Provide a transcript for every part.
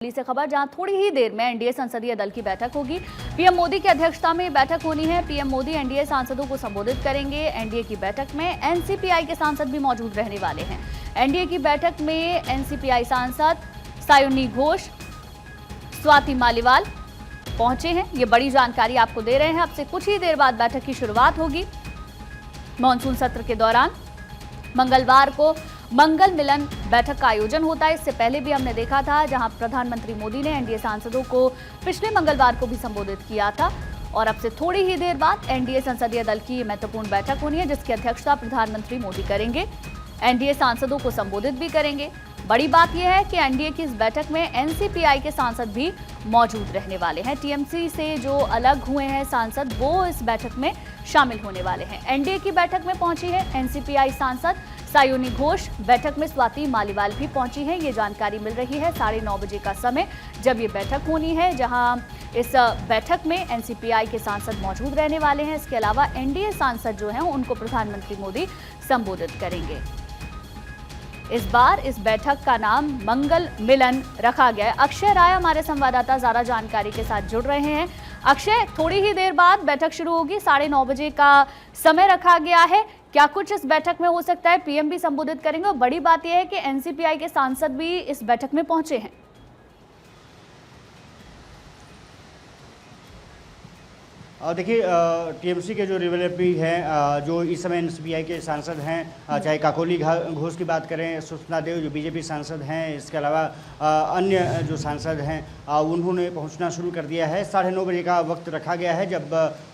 से खबर, जहां थोड़ी ही देर में एनडीए संसदीय दल की बैठक होगी। पीएम मोदी की अध्यक्षता में बैठक होनी है। पीएम मोदी एनडीए सांसदों को संबोधित करेंगे। एनडीए की बैठक में एनसीपीआई के सांसद भी मौजूद रहने वाले हैं। एनडीए की बैठक में एनसीपीआई सांसद सायोनी घोष, स्वाति मालीवाल पहुंचे हैं। ये बड़ी जानकारी आपको दे रहे हैं। अब से कुछ ही देर बाद बैठक की शुरुआत होगी। मॉनसून सत्र के दौरान मंगलवार को मंगल मिलन बैठक का आयोजन होता है। इससे पहले भी हमने देखा था, जहां प्रधानमंत्री मोदी ने एनडीए सांसदों को पिछले मंगलवार को भी संबोधित किया था। और अब से थोड़ी ही देर बाद एनडीए संसदीय दल की महत्वपूर्ण बैठक होनी है, जिसकी अध्यक्षता प्रधानमंत्री मोदी करेंगे। एनडीए सांसदों को संबोधित भी करेंगे। बड़ी बात यह है कि एनडीए की इस बैठक में एनसीपीआई के सांसद भी मौजूद रहने वाले हैं। टीएमसी से जो अलग हुए हैं सांसद, वो इस बैठक में शामिल होने वाले हैं। एनडीए की बैठक में पहुंची है एनसीपीआई सांसद सायोनी घोष। बैठक में स्वाति मालीवाल भी पहुंची है। ये जानकारी मिल रही है 9:30 बजे का समय जब ये बैठक होनी है, जहां इस बैठक में एनसीपीआई के सांसद मौजूद रहने वाले हैं। इसके अलावा एनडीए सांसद जो हैं उनको प्रधानमंत्री मोदी संबोधित करेंगे। इस बार इस बैठक का नाम मंगल मिलन रखा गया है। अक्षय राय हमारे संवाददाता ज्यादा जानकारी के साथ जुड़ रहे हैं। अक्षय, थोड़ी ही देर बाद बैठक शुरू होगी। 9:30 बजे का समय रखा गया है। क्या कुछ इस बैठक में हो सकता है? पीएम भी संबोधित करेंगे और बड़ी बात यह है कि एनसीपीआई के सांसद भी इस बैठक में पहुंचे हैं। देखिए, टीएमसी के जो रिवेलेबल हैं, जो इस समय एनसीपीआई के सांसद हैं, चाहे काकोली घोष की बात करें, सुषमा देव जो बीजेपी सांसद हैं, इसके अलावा अन्य जो सांसद हैं उन्होंने पहुंचना शुरू कर दिया है। 9:30 बजे का वक्त रखा गया है जब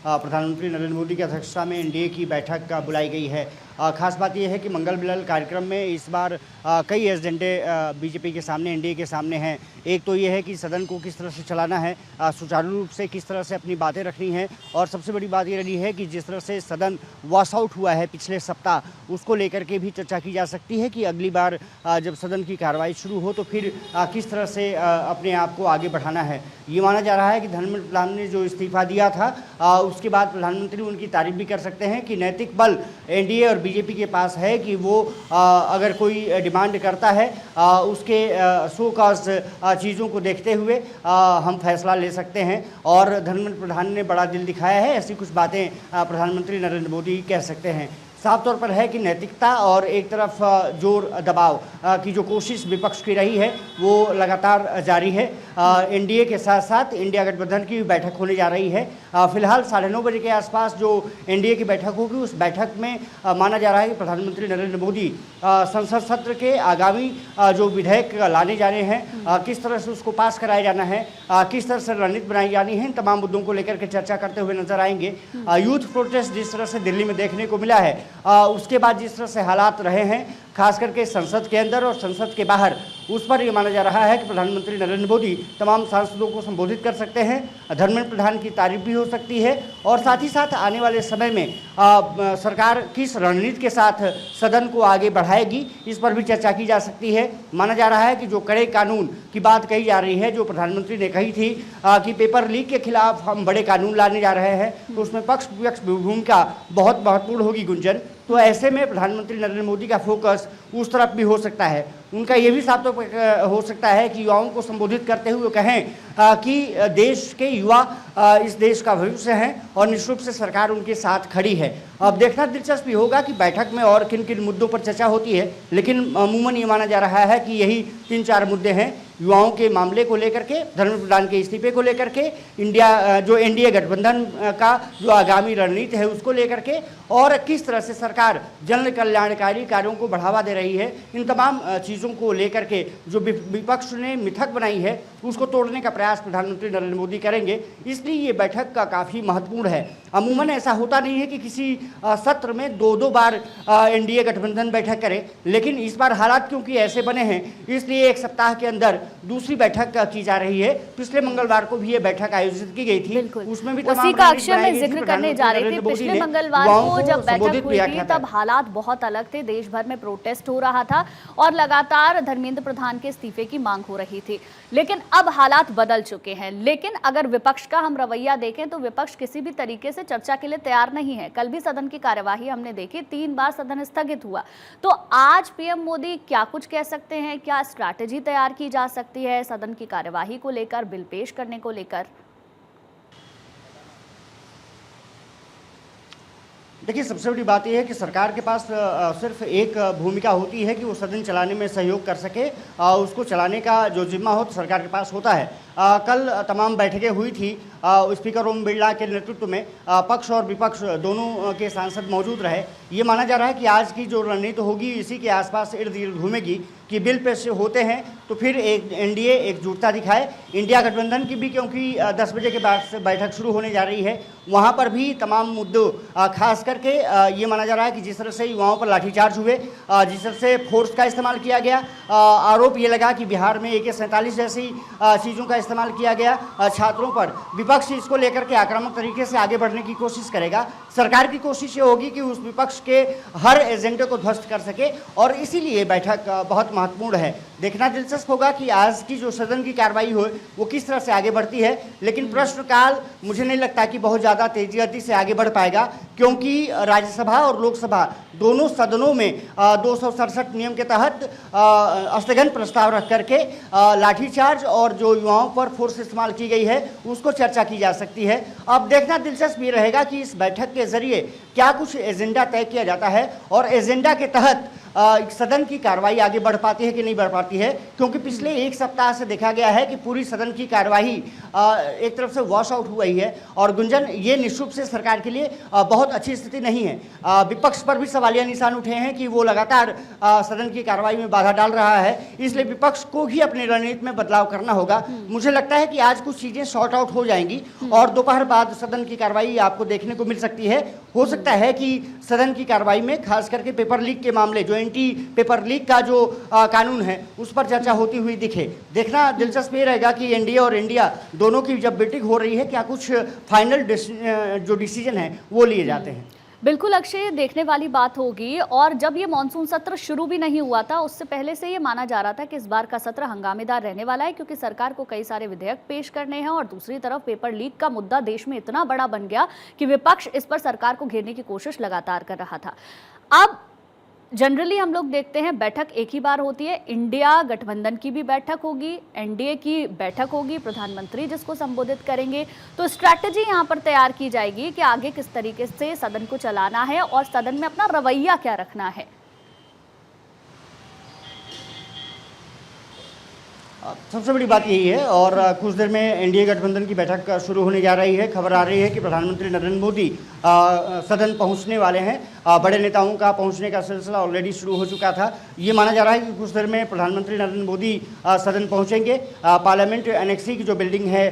प्रधानमंत्री नरेंद्र मोदी की अध्यक्षता में एनडीए की बैठक बुलाई गई है। खास बात यह है कि मंगल मिलन कार्यक्रम में इस बार कई एजेंडे बीजेपी के सामने, एनडीए के सामने हैं। एक तो ये है कि सदन को किस तरह से चलाना है, सुचारू रूप से किस तरह से अपनी बातें रखनी है, और सबसे बड़ी बात ये रही है कि जिस तरह से सदन वॉश आउट हुआ है पिछले सप्ताह, उसको लेकर के भी चर्चा की जा सकती है कि अगली बार जब सदन की कार्रवाई शुरू हो तो फिर किस तरह से अपने आप को आगे बढ़ाना है। ये माना जा रहा है कि धर्मेंद्र प्रधान ने जो इस्तीफा दिया था, उसके बाद प्रधानमंत्री उनकी तारीफ भी कर सकते हैं कि नैतिक बल एनडीए और बीजेपी के पास है कि वो अगर कोई डिमांड करता है उसके सो कॉज चीज़ों को देखते हुए हम फैसला ले सकते हैं। और धर्मेंद्र प्रधान ने बड़ा दिल दिखाया है, ऐसी कुछ बातें प्रधानमंत्री नरेंद्र मोदी कह सकते हैं। साफ तौर पर है कि नैतिकता और एक तरफ जोर दबाव की जो कोशिश विपक्ष की रही है वो लगातार जारी है। एनडीए के साथ साथ इंडिया गठबंधन की भी बैठक होने जा रही है। फिलहाल 9:30 बजे के आसपास जो एनडीए की बैठक होगी, उस बैठक में माना जा रहा है कि प्रधानमंत्री नरेंद्र मोदी संसद सत्र के आगामी जो विधेयक लाने जाने हैं, किस तरह से उसको पास कराया जाना है, किस तरह से रणनीति बनाई जानी है, इन तमाम मुद्दों को लेकर के चर्चा करते हुए नजर आएंगे। यूथ प्रोटेस्ट जिस तरह से दिल्ली में देखने को मिला है, उसके बाद जिस तरह से हालात रहे हैं, खास करके संसद के अंदर और संसद के बाहर, उस पर यह माना जा रहा है कि प्रधानमंत्री नरेंद्र मोदी तमाम सांसदों को संबोधित कर सकते हैं। धर्मेंद्र प्रधान की तारीफ भी हो सकती है और साथ ही साथ आने वाले समय में सरकार किस रणनीति के साथ सदन को आगे बढ़ाएगी, इस पर भी चर्चा की जा सकती है। माना जा रहा है कि जो कड़े कानून की बात कही जा रही है, जो प्रधानमंत्री ने कही थी कि पेपर लीक के खिलाफ हम बड़े कानून लाने जा रहे हैं, तो उसमें पक्ष विपक्ष भूमिका बहुत महत्वपूर्ण होगी गुंजन। तो ऐसे में प्रधानमंत्री नरेंद्र मोदी का फोकस उस तरफ भी हो सकता है। उनका ये भी साफ तौर हो सकता है कि युवाओं को संबोधित करते हुए कहें कि देश के युवा इस देश का भविष्य हैं और निश्चित रूप से सरकार उनके साथ खड़ी है। अब देखना दिलचस्प होगा कि बैठक में और किन किन मुद्दों पर चर्चा होती है, लेकिन अमूमन ये माना जा रहा है कि यही 3-4 मुद्दे हैं। युवाओं के मामले को लेकर के, धर्मेंद्र प्रधान के इस्तीफे को लेकर के, जो एनडीए गठबंधन का जो आगामी रणनीति है उसको लेकर के, और किस तरह से सरकार जन कल्याणकारी कार्यों को बढ़ावा दे रही है, इन तमाम चीज़ों को लेकर के जो विपक्ष ने मिथक बनाई है उसको तोड़ने का प्रयास प्रधानमंत्री नरेंद्र मोदी करेंगे। इसलिए ये बैठक का काफ़ी महत्वपूर्ण है। अमूमन ऐसा होता नहीं है कि किसी सत्र में 2-2 बार एनडीए गठबंधन बैठक करे, लेकिन इस बार हालात क्योंकि ऐसे बने हैं, इसलिए एक सप्ताह के अंदर दूसरी बैठक की जा रही है। पिछले मंगलवार को भी ये बैठक आयोजित की गई थी, उसमें भी उसी का अक्षय में जिक्र करने जा रही थी। पिछले मंगलवार को जब बैठक हुई थी तब हालात बहुत अलग थे। देश भर में प्रोटेस्ट हो रहा था और लगातार धर्मेंद्र प्रधान के इस्तीफे की मांग हो रही थी, लेकिन अब हालात बदल चुके हैं। लेकिन अगर विपक्ष का हम रवैया देखें तो विपक्ष किसी भी तरीके से चर्चा के लिए तैयार नहीं है। कल भी सदन की कार्यवाही हमने देखी, 3 बार सदन स्थगित हुआ। तो आज पीएम मोदी क्या कुछ कह सकते हैं, क्या स्ट्रैटेजी तैयार की जा सकती है सदन की कार्यवाही को लेकर, बिल पेश करने को लेकर? देखिए, सबसे बड़ी बात यह है कि सरकार के पास सिर्फ एक भूमिका होती है कि वो सदन चलाने में सहयोग कर सके। उसको चलाने का जो जिम्मा हो तो सरकार के पास होता है। कल तमाम बैठकें हुई थी। स्पीकर ओम बिरला के नेतृत्व में पक्ष और विपक्ष दोनों के सांसद मौजूद रहे। ये माना जा रहा है कि आज की जो रणनीति होगी इसी के आसपास इर्द गिर्द घूमेगी कि बिल पेश होते हैं तो फिर एक एनडीए एकजुटता दिखाए। इंडिया गठबंधन की भी, क्योंकि 10 बजे के बाद से बैठक शुरू होने जा रही है, वहाँ पर भी तमाम मुद्दों, खास करके ये माना जा रहा है कि जिस तरह से युवाओं पर लाठीचार्ज हुए, जिस तरह से फोर्स का इस्तेमाल किया गया, आरोप ये लगा कि बिहार में AK-47 जैसी चीज़ों का इस्तेमाल किया गया छात्रों पर। विपक्ष इसको लेकर के आक्रामक तरीके से आगे बढ़ने की कोशिश करेगा। सरकार की कोशिश ये होगी कि उस विपक्ष के हर एजेंडे को ध्वस्त कर सके और इसीलिए बैठक बहुत महत्वपूर्ण है। देखना दिलचस्प होगा कि आज की जो सदन की कार्रवाई हो वो किस तरह से आगे बढ़ती है। लेकिन प्रश्नकाल मुझे नहीं लगता कि बहुत ज़्यादा तेजी गति से आगे बढ़ पाएगा, क्योंकि राज्यसभा और लोकसभा दोनों सदनों में 267 नियम के तहत स्थगन प्रस्ताव रख करके लाठीचार्ज और जो युवाओं पर फोर्स इस्तेमाल की गई है उसको चर्चा की जा सकती है। अब देखना दिलचस्प ये रहेगा कि इस बैठक के जरिए क्या कुछ एजेंडा तय किया जाता है और एजेंडा के तहत सदन की कार्रवाई आगे बढ़ पाती है कि नहीं बढ़ पाती है। क्योंकि पिछले एक सप्ताह से देखा गया है कि पूरी सदन की कार्रवाई एक तरफ से वॉश आउट हुई है और गुंजन, ये निश्चित रूप से सरकार के लिए बहुत अच्छी स्थिति नहीं है। विपक्ष पर भी सवालिया निशान उठे हैं कि वो लगातार सदन की कार्रवाई में बाधा डाल रहा है, इसलिए विपक्ष को भी अपनी रणनीति में बदलाव करना होगा। मुझे लगता है कि आज कुछ चीज़ें सॉर्ट आउट हो जाएंगी और दोपहर बाद सदन की कार्रवाई आपको देखने को मिल सकती है। हो सकता है कि सदन की कार्रवाई में खास करके पेपर लीक के मामले, जो एंटी पेपर लीक का जो कानून है उस पर चर्चा होती हुई दिखे। देखना दिलचस्प ये रहेगा कि एनडीए और इंडिया दोनों की जब मीटिंग हो रही है क्या कुछ फाइनल जो डिसीजन है वो लिए जाते हैं। बिल्कुल अक्षय, देखने वाली बात होगी। और जब ये मॉनसून सत्र शुरू भी नहीं हुआ था उससे पहले से ये माना जा रहा था कि इस बार का सत्र हंगामेदार रहने वाला है, क्योंकि सरकार को कई सारे विधेयक पेश करने हैं और दूसरी तरफ पेपर लीक का मुद्दा देश में इतना बड़ा बन गया कि विपक्ष इस पर सरकार को घेरने की कोशिश लगातार कर रहा था। अब जनरली हम लोग देखते हैं बैठक एक ही बार होती है। इंडिया गठबंधन की भी बैठक होगी, एनडीए की बैठक होगी, प्रधानमंत्री जिसको संबोधित करेंगे। तो स्ट्रैटेजी यहाँ पर तैयार की जाएगी कि आगे किस तरीके से सदन को चलाना है और सदन में अपना रवैया क्या रखना है। सबसे बड़ी बात यही है और कुछ देर में एनडीए गठबंधन की बैठक शुरू होने जा रही है। खबर आ रही है कि प्रधानमंत्री नरेंद्र मोदी सदन पहुंचने वाले हैं। बड़े नेताओं का पहुंचने का सिलसिला ऑलरेडी शुरू हो चुका था। ये माना जा रहा है कि कुछ देर में प्रधानमंत्री नरेंद्र मोदी सदन पहुंचेंगे। पार्लियामेंट एनेक्सी की जो बिल्डिंग है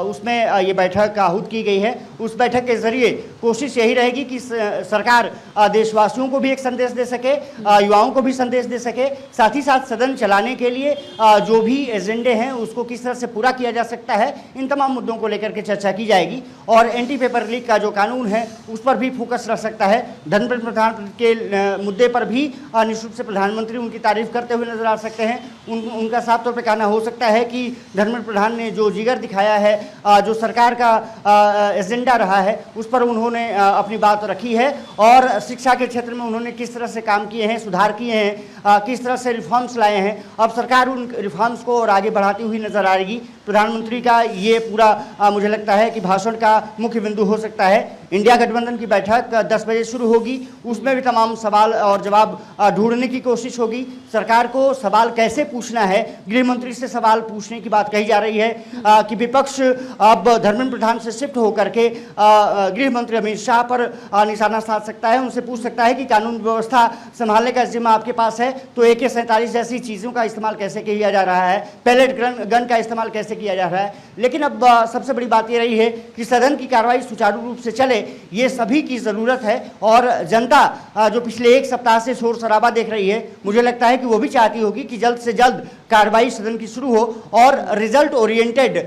उसमें ये बैठक आहूत की गई है। उस बैठक के जरिए कोशिश यही रहेगी कि सरकार देशवासियों को भी एक संदेश दे सके, युवाओं को भी संदेश दे सके, साथ ही साथ सदन चलाने के लिए जो भी एजेंडे हैं उसको किस तरह से पूरा किया जा सकता है, इन तमाम मुद्दों को लेकर के चर्चा की जाएगी। और एंटी पेपर लीक का जो कानून है उस पर भी फोकस रख सकता है। धर्मेंद्र प्रधान के मुद्दे पर भी निश्चित रूप से प्रधानमंत्री उनकी तारीफ करते हुए नजर आ सकते हैं। उनका साफ तौर पर कहना हो सकता है कि धर्मेंद्र प्रधान ने जो जिगर दिखाया है, जो सरकार का एजेंडा रहा है उस पर उन्होंने अपनी बात रखी है और शिक्षा के क्षेत्र में उन्होंने किस तरह से काम किए हैं, सुधार किए हैं, किस तरह से रिफॉर्म्स लाए हैं। अब सरकार उन रिफॉर्म्स को और आगे बढ़ाती हुई नजर आ रही। प्रधानमंत्री का ये पूरा मुझे लगता है कि भाषण का मुख्य बिंदु हो सकता है। इंडिया गठबंधन की बैठक 10 बजे शुरू होगी, उसमें भी तमाम सवाल और जवाब ढूंढने की कोशिश होगी। सरकार को सवाल कैसे पूछना है, गृह मंत्री से सवाल पूछने की बात कही जा रही है कि विपक्ष अब धर्मेंद्र प्रधान से शिफ्ट होकर के गृह मंत्री अमित शाह पर निशाना साध सकता है। उनसे पूछ सकता है कि कानून व्यवस्था संभालने का जिम्मा आपके पास है तो AK-47 जैसी चीज़ों का इस्तेमाल कैसे किया जा रहा है, पैलेट गन का इस्तेमाल कैसे किया जा रहा है। लेकिन अब सबसे बड़ी बात यह रही है कि सदन की कार्रवाई सुचारू रूप से चले, ये सभी की ज़रूरत है। और जनता जो पिछले एक सप्ताह से शोर शराबा देख रही है, मुझे लगता है कि वो भी चाहती होगी कि जल्द से जल्द कार्रवाई सदन की शुरू हो और रिजल्ट ओरिएंटेड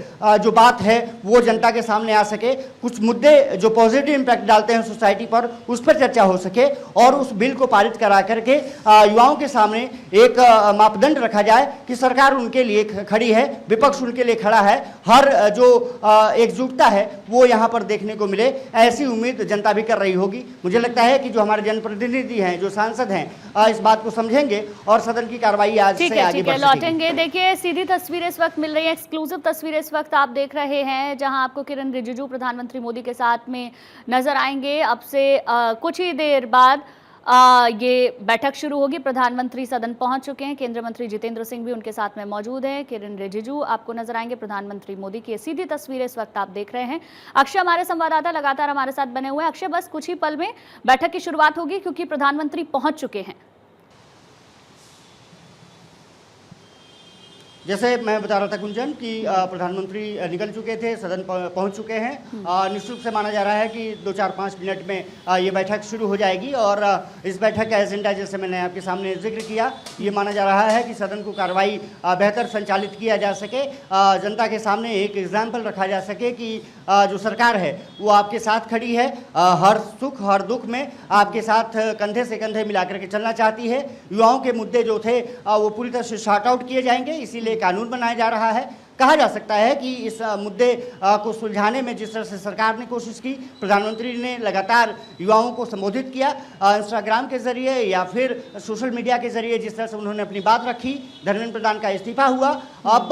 जो बात है वो जनता के सामने आ सके। कुछ मुद्दे जो पॉजिटिव इम्पैक्ट डालते हैं सोसाइटी पर, उस पर चर्चा हो सके और उस बिल को पारित करा करके युवाओं के सामने एक मापदंड रखा जाए कि सरकार उनके लिए लिए खड़ी है, विपक्ष उनके लिए खड़ा है, हर जो एकजुटता है वो यहाँ पर देखने को मिले, ऐसी उम्मीद जनता भी कर रही होगी। मुझे लगता है कि जो हमारे जनप्रतिनिधि हैं, जो सांसद हैं, इस बात को समझेंगे और सदन की कार्रवाई आज से आगे बढ़ सकेगी। लौटेंगे। देखिए, सीधी तस्वीरें इस वक्त मिल रही है, एक्सक्लूसिव तस्वीरें इस वक्त आप देख रहे हैं, जहां आपको किरण रिजिजू प्रधानमंत्री मोदी के साथ में नजर आएंगे। अब से कुछ ही देर बाद ये बैठक शुरू होगी। प्रधानमंत्री सदन पहुंच चुके हैं, केंद्रीय मंत्री जितेंद्र सिंह भी उनके साथ में मौजूद हैं, किरण रिजिजू आपको नजर आएंगे। प्रधानमंत्री मोदी की सीधी तस्वीरें इस वक्त आप देख रहे हैं। अक्षय हमारे संवाददाता लगातार हमारे साथ बने हुए हैं। अक्षय, बस कुछ ही पल में बैठक की शुरुआत होगी क्योंकि प्रधानमंत्री पहुंच चुके हैं। जैसे मैं बता रहा था कुंजन कि प्रधानमंत्री निकल चुके थे, सदन पहुंच चुके हैं। निश्चित रूप से माना जा रहा है कि 2-4-5 मिनट में ये बैठक शुरू हो जाएगी और इस बैठक का एजेंडा, जैसे मैंने आपके सामने जिक्र किया, ये माना जा रहा है कि सदन को कार्रवाई बेहतर संचालित किया जा सके, जनता के सामने एक एग्जाम्पल रखा जा सके कि जो सरकार है वो आपके साथ खड़ी है, हर सुख हर दुख में आपके साथ कंधे से कंधे मिलाकर के चलना चाहती है। युवाओं के मुद्दे जो थे वो पूरी तरह से शॉर्ट आउट किए जाएंगे, इसीलिए कानून बनाया जा रहा है। कहा जा सकता है कि इस मुद्दे को सुलझाने में जिस तरह से सरकार ने कोशिश की, प्रधानमंत्री ने लगातार युवाओं को संबोधित किया, इंस्टाग्राम के जरिए या फिर सोशल मीडिया के जरिए जिस तरह से उन्होंने अपनी बात रखी, धर्मेंद्र प्रधान का इस्तीफा हुआ। अब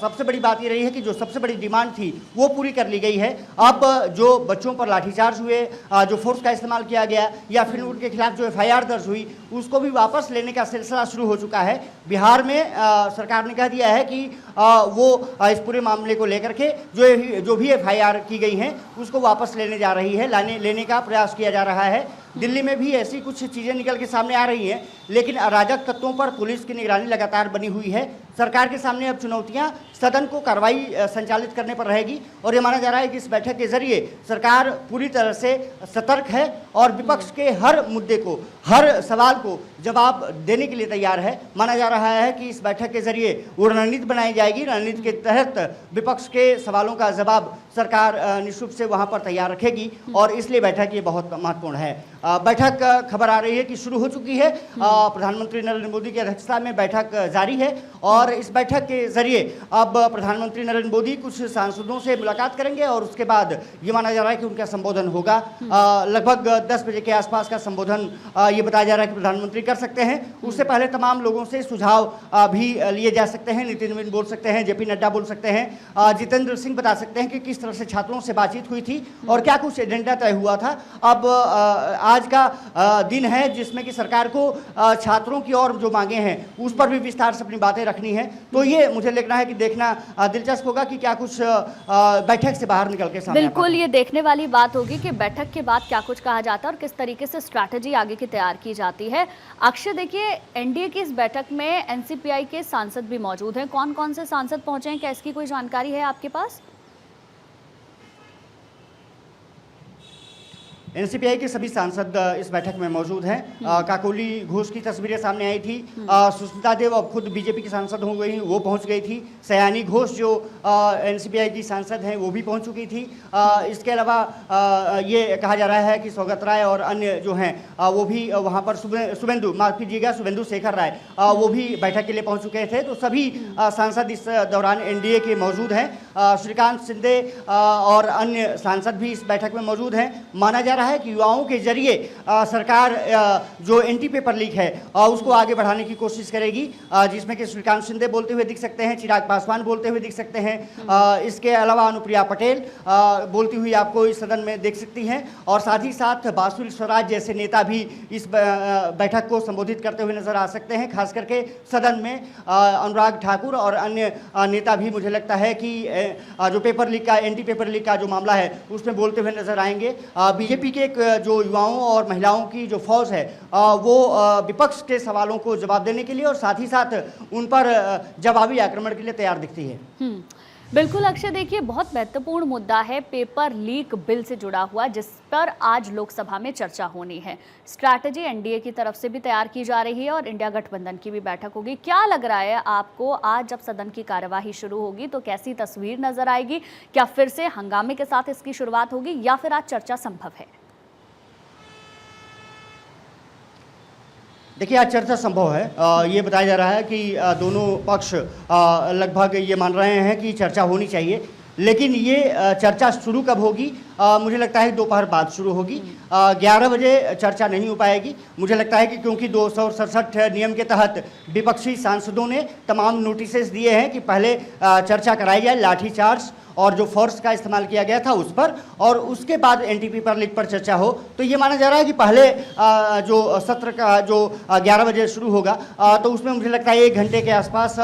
सबसे बड़ी बात ये रही है कि जो सबसे बड़ी डिमांड थी वो पूरी कर ली गई है। अब जो बच्चों पर लाठीचार्ज हुए, जो फोर्स का इस्तेमाल किया गया या फिर उनके खिलाफ जो FIR दर्ज हुई, उसको भी वापस लेने का सिलसिला शुरू हो चुका है। बिहार में सरकार ने कह दिया है कि वो इस पूरे मामले को लेकर के जो भी FIR की गई हैं उसको वापस लेने जा रही है, लेने का प्रयास किया जा रहा है। दिल्ली में भी ऐसी कुछ चीज़ें निकल के सामने आ रही हैं, लेकिन अराजक तत्वों पर पुलिस की निगरानी लगातार बनी हुई है। सरकार के सामने अब चुनौतियां सदन को कार्रवाई संचालित करने पर रहेगी और ये माना जा रहा है कि इस बैठक के जरिए सरकार पूरी तरह से सतर्क है और विपक्ष के हर मुद्दे को, हर सवाल को जवाब देने के लिए तैयार है। माना जा रहा है कि इस बैठक के जरिए वो रणनीति बनाई जाएगी, रणनीति के तहत विपक्ष के सवालों का जवाब सरकार निश्चित रूप से वहाँ पर तैयार रखेगी और इसलिए बैठक ये बहुत महत्वपूर्ण है। बैठक खबर आ रही है कि शुरू हो चुकी है। प्रधानमंत्री नरेंद्र मोदी की अध्यक्षता में बैठक जारी है और इस बैठक के जरिए अब प्रधानमंत्री नरेंद्र मोदी कुछ सांसदों से मुलाकात करेंगे और उसके बाद ये माना जा रहा है कि उनका संबोधन होगा। लगभग 10 बजे के आसपास का संबोधन ये बताया जा रहा है कि प्रधानमंत्री कर सकते हैं। उससे पहले तमाम लोगों से सुझाव भी लिए जा सकते हैं। नितिन नवीन बोल सकते हैं, JP नड्डा बोल सकते हैं, जितेंद्र सिंह बता सकते हैं कि किस तरह से छात्रों से बातचीत हुई थी और क्या कुछ एजेंडा तय हुआ था। अब आज का दिन है जिसमें कि सरकार को छात्रों की और जो मांगे हैं उस पर भी विस्तार से अपनी बातें रखनी है। तो ये मुझे लगना है कि देखना दिलचस्प होगा कि क्या कुछ बैठक से बाहर निकल के सामने बिल्कुल ये देखने वाली बात होगी कि बैठक के बाद क्या कुछ कहा जाता है और किस तरीके से स्ट्रैटेजी आगे की तैयार की जाती है। अक्षय, देखिए, NDA की इस बैठक में NCPI के सांसद भी मौजूद हैं। कौन कौन से सांसद पहुंचे हैं, क्या इसकी कोई जानकारी है आपके पास? NCPI के सभी सांसद इस बैठक में मौजूद हैं। काकोली घोष की तस्वीरें सामने आई थी। सुष्मिता देव अब खुद BJP की सांसद हो गई, वो पहुंच गई थी। सयानी घोष जो NCPI की सांसद हैं वो भी पहुंच चुकी थी। इसके अलावा ये कहा जा रहा है कि सौगत राय और अन्य जो हैं वो भी वहां पर शुभेंदु शेखर राय वो भी बैठक के लिए पहुंच चुके थे। तो सभी सांसद इस दौरान NDA के मौजूद हैं। श्रीकांत शिंदे और अन्य सांसद भी इस बैठक में मौजूद हैं। माना जा रहा है कि युवाओं के जरिए सरकार जो एंटी पेपर लीक है उसको आगे बढ़ाने की कोशिश करेगी, जिसमें कि श्रीकांत शिंदे बोलते हुए दिख सकते हैं, चिराग पासवान बोलते हुए दिख सकते हैं। इसके अलावा अनुप्रिया पटेल बोलती हुई आपको इस सदन में देख सकती हैं और साथ ही साथ बासुल स्वराज जैसे नेता भी इस बैठक को संबोधित करते हुए नजर आ सकते हैं। खास करके सदन में अनुराग ठाकुर और अन्य नेता भी मुझे लगता है कि जो पेपर लीक का, एंटी पेपर लीक का जो मामला है उसमें बोलते हुए नजर आएंगे। BJP के जो युवाओं और महिलाओं की जो फौज है वो विपक्ष के सवालों को जवाब देने के लिए और साथ ही साथ उन पर जवाबी आक्रमण के लिए तैयार दिखती है। बिल्कुल अक्षय, देखिए, बहुत महत्वपूर्ण मुद्दा है पेपर लीक बिल से जुड़ा हुआ, जिस पर आज लोकसभा में चर्चा होनी है। स्ट्रैटेजी NDA की तरफ से भी तैयार की जा रही है और इंडिया गठबंधन की भी बैठक होगी। क्या लग रहा है आपको, आज जब सदन की कार्यवाही शुरू होगी तो कैसी तस्वीर नजर आएगी? क्या फिर से हंगामे के साथ इसकी शुरुआत होगी या फिर आज चर्चा संभव है? देखिए, आज चर्चा संभव है। ये बताया जा रहा है कि दोनों पक्ष लगभग ये मान रहे हैं कि चर्चा होनी चाहिए, लेकिन ये चर्चा शुरू कब होगी? मुझे लगता है दोपहर बाद शुरू होगी। 11 बजे चर्चा नहीं हो पाएगी। मुझे लगता है कि क्योंकि 267 नियम के तहत विपक्षी सांसदों ने तमाम नोटिसेस दिए हैं कि पहले चर्चा कराई जाए लाठीचार्ज और जो फोर्स का इस्तेमाल किया गया था उस पर, और उसके बाद एंटी पेपर लीक पर चर्चा हो। तो ये माना जा रहा है कि पहले जो सत्र का जो 11 बजे शुरू होगा तो उसमें मुझे लगता है 1 घंटे के आसपास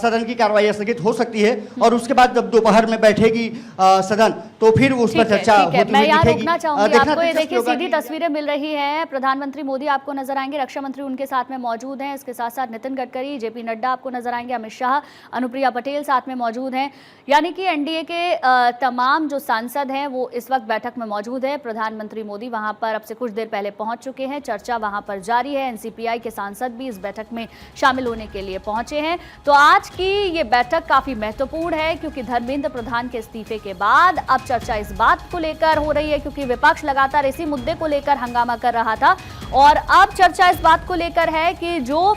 सदन की कार्रवाई स्थगित हो सकती है, और उसके बाद जब दोपहर में बैठेगी सदन तो फिर उस पर चर्चा होती हुई मैं यहाँ दिखेगी। रोकना चाहूंगी आपको। ये देखिए, सीधी तस्वीरें मिल रही हैं। प्रधानमंत्री मोदी आपको नजर आएंगे, रक्षा मंत्री उनके साथ में मौजूद हैं, इसके साथ साथ नितिन गडकरी, जेपी नड्डा आपको नजर आएंगे, अमित शाह, अनुप्रिया पटेल साथ में मौजूद हैं। यानी कि एनडीए के तमाम जो सांसद हैं वो इस वक्त बैठक में मौजूद है। प्रधानमंत्री मोदी वहां पर अब से कुछ देर पहले पहुंच चुके हैं। चर्चा वहां पर जारी है। एनसीपीआई के सांसद भी इस बैठक में शामिल होने के लिए पहुंचे हैं। तो आज की ये बैठक काफी महत्वपूर्ण है, क्योंकि धर्मेंद्र प्रधान के इस्तीफे के बाद अब चर्चा इस बात को लेकर हो रही है, क्योंकि विपक्ष लगातार इसी मुद्दे को लेकर हंगामा कर रहा था, और अब चर्चा इस बात को लेकर है कि जो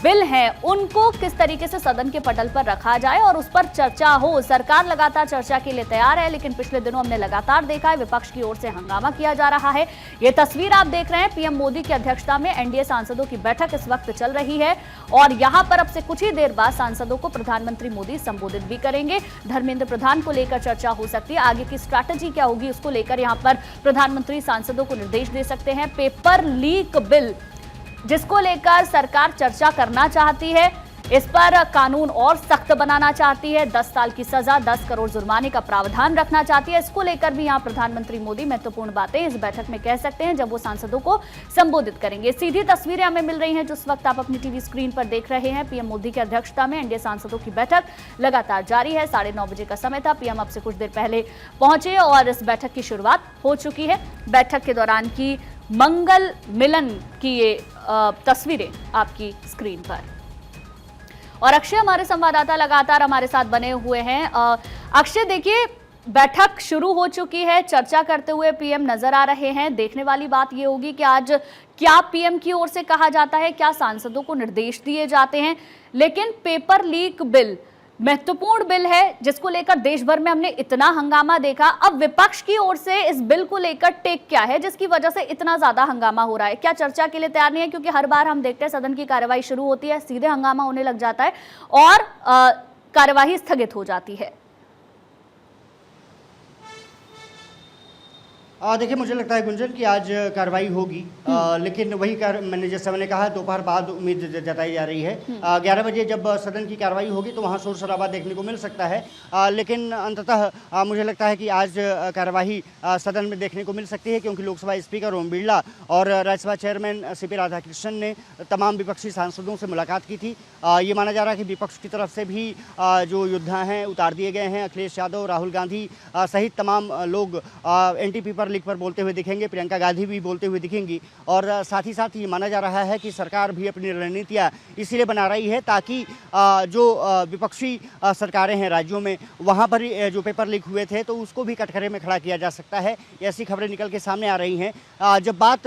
बिल हैं उनको किस तरीके से सदन के पटल पर रखा जाए और उस पर चर्चा हो। सरकार लगातार चर्चा के लिए तैयार है, लेकिन पिछले दिनों हमने लगातार देखा है विपक्ष की ओर से हंगामा किया जा रहा है। ये तस्वीर आप देख रहे हैं, पीएम मोदी की अध्यक्षता में एनडीए सांसदों की बैठक इस वक्त चल रही है, और यहां पर अब से कुछ ही देर बाद सांसदों को प्रधानमंत्री मोदी संबोधित भी करेंगे। धर्मेंद्र प्रधान को लेकर चर्चा हो सकती है, आगे की स्ट्रैटेजी क्या होगी उसको लेकर यहां पर प्रधानमंत्री सांसदों को निर्देश दे सकते हैं। पेपर लीक बिल जिसको लेकर सरकार चर्चा करना चाहती है, इस पर कानून और सख्त बनाना चाहती है, 10 साल की सजा, 10 करोड़ जुर्माने का प्रावधान रखना चाहती है। इसको लेकर भी यहां प्रधानमंत्री मोदी महत्वपूर्ण बातें इस बैठक में कह सकते हैं जब वो सांसदों को संबोधित करेंगे। सीधी तस्वीरें हमें मिल रही हैं जिस वक्त आप अपनी टीवी स्क्रीन पर देख रहे हैं। पीएम मोदी की अध्यक्षता में एनडीए सांसदों की बैठक लगातार जारी है। 9:30 बजे का समय था, पीएम अब से कुछ देर पहले पहुंचे और इस बैठक की शुरुआत हो चुकी है। बैठक के दौरान की मंगल मिलन की ये तस्वीरें आपकी स्क्रीन पर, और अक्षय हमारे संवाददाता लगातार हमारे साथ बने हुए हैं। अक्षय, देखिए, बैठक शुरू हो चुकी है, चर्चा करते हुए पीएम नजर आ रहे हैं। देखने वाली बात यह होगी कि आज क्या पीएम की ओर से कहा जाता है, क्या सांसदों को निर्देश दिए जाते हैं। लेकिन पेपर लीक बिल महत्वपूर्ण बिल है जिसको लेकर देश भर में हमने इतना हंगामा देखा। अब विपक्ष की ओर से इस बिल को लेकर टेक क्या है जिसकी वजह से इतना ज्यादा हंगामा हो रहा है? क्या चर्चा के लिए तैयार नहीं है? क्योंकि हर बार हम देखते हैं सदन की कार्यवाही शुरू होती है, सीधे हंगामा होने लग जाता है और कार्यवाही स्थगित हो जाती है। देखिए, मुझे लगता है गुंजन कि आज कार्रवाई होगी, लेकिन वही मैंने जैसे मैंने कहा दोपहर बाद उम्मीद जताई जा रही है। 11 बजे जब सदन की कार्रवाई होगी तो वहाँ शोर शराबा देखने को मिल सकता है, लेकिन अंततः मुझे लगता है कि आज कार्रवाई सदन में देखने को मिल सकती है, क्योंकि लोकसभा स्पीकर ओम बिरला और राज्यसभा चेयरमैन सीपी राधाकृष्णन ने तमाम विपक्षी सांसदों से मुलाकात की थी। ये माना जा रहा है कि विपक्ष की तरफ से भी जो योद्धा हैं उतार दिए गए हैं। अखिलेश यादव, राहुल गांधी सहित तमाम लोग एंटी पेपर लीक पर बोलते हुए दिखेंगे, प्रियंका गांधी भी बोलते हुए दिखेंगी, और साथ ही साथ ये माना जा रहा है कि सरकार भी अपनी रणनीतियाँ इसीलिए बना रही है ताकि जो विपक्षी सरकारें हैं राज्यों में वहाँ पर जो पेपर लीक हुए थे तो उसको भी कटघरे में खड़ा किया जा सकता है। ऐसी खबरें निकल के सामने आ रही हैं। जब बात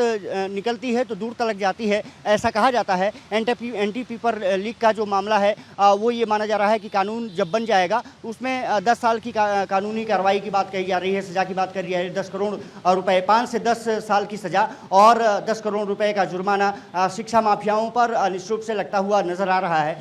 निकलती है तो दूर तलक जाती है, ऐसा कहा जाता है। एंटी पेपर लीक का जो मामला है वो ये माना जा रहा है कि कानून जब बन जाएगा उसमें 10 साल की कानूनी कार्रवाई की बात कही जा रही है, सजा की बात करी जा रही है। 10 करोड़ रुपए, 5 से 10 साल की सजा और 10 करोड़ रुपए का जुर्माना शिक्षा माफियाओं पर निश्चित रूप से लगता हुआ नजर आ रहा है।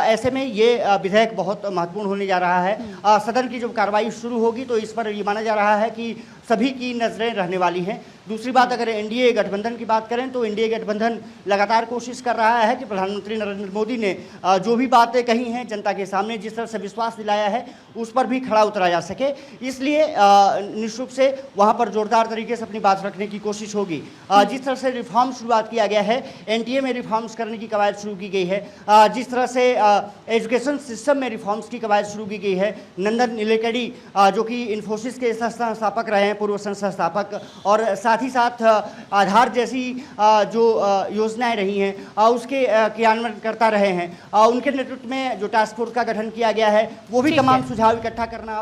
ऐसे में ये विधेयक बहुत महत्वपूर्ण होने जा रहा है। सदन की जब कार्रवाई शुरू होगी तो इस पर यह माना जा रहा है कि सभी की नजरें रहने वाली हैं। दूसरी बात, अगर एनडीए गठबंधन की बात करें तो एनडीए गठबंधन लगातार कोशिश कर रहा है कि प्रधानमंत्री नरेंद्र मोदी ने जो भी बातें कही हैं जनता के सामने, जिस तरह से विश्वास दिलाया है उस पर भी खड़ा उतरा जा सके। इसलिए निश्चित रूप से वहाँ पर जोरदार तरीके से अपनी बात रखने की कोशिश होगी। जिस तरह से रिफॉर्म शुरुआत किया गया है, एनटीए में रिफॉर्म्स करने की कवायद शुरू की गई है, जिस तरह से एजुकेशन सिस्टम में रिफॉर्म्स की कवायद शुरू की गई है। नंदन नीलेकणी जो कि इन्फोसिस के संस्थापक रहे हैं, पूर्व संस्थापक, और साथ ही साथ आधार जैसी जो योजनाएं रही हैं उसके क्रियान्वयन करता रहे हैं। उनके नेतृत्व में जो टास्क फोर्स का गठन किया गया है वो भी तमाम सुझाव इकट्ठा करना